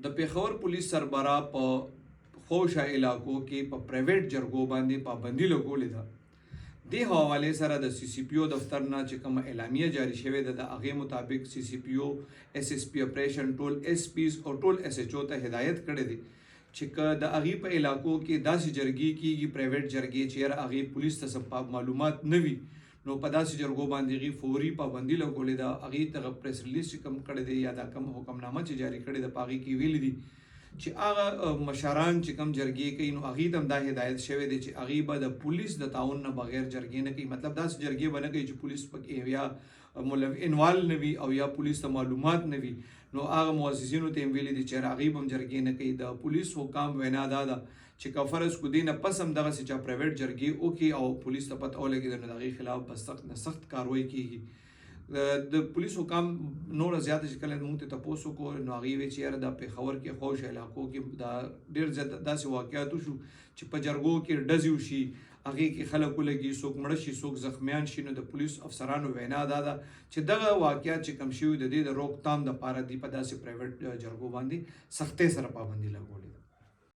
د پیښور پولیس سربراہ په خوشا علاقو کې په پرایویټ جرګو باندې پابندي لګولې ده. د حواله سره د سی سی پی او دفتر نه چې کوم اعلامیه جاری شوې ده د هغه مطابق سی سی پی او اس اس پی اپریشن ټول اس پیز او ټول اس ایچ او ته هدایت کړې دي چې د هغه په علاقو کې داسې جرګې کیږي پرایویټ جرګې چې هغه پولیس ته سبب معلومات نه وي نو په داسې جرګو باندې غي فوري پابندي لګولې ده. هغه ته پریس ریلیز کم کړی دی یا دا کم حکمنامه چې جاری کړی ده پاغي کې ویل دي چې هغه مشران چې کم جرګې کوي نو هغه ته دا هدایت شوی دی چې هغه به د پولیس د تعاون نه بغیر جرګې نه کوي. مطلب داسې جرګې باندې کوي چې پولیس پکې یا انوال نه وي او یا پولیس ته معلومات نه وي نو هغه مؤسسینو ته ویل دي چې هغه هم جرګې نه کوي. د پولیس حکام وینا دا چې کفرز کو دینه پسم دغه چې پرایویټ جرګې او کې او پولیس ته پته ولګي د هغه خلاف په سخت کاروایی کیږي. د پولیس حکام نور زیات چې کله موږ ته تاسو کو نو هغه وی چې د پیښور کې خوش علاقو کې دا ډیر زیات داسې واقعیات شو چې په جرګو کې ډزیو شي هغه کې خلک ولګي څوک مړ شي څوک زخمیان شي نو د پولیس افسرانو وینا دا چې دغه واقعیات چې کم شوی د دې د روکتام د پاره دی په داسې پرایویټ جرګو باندې سختۍ سره پابندي لګولې.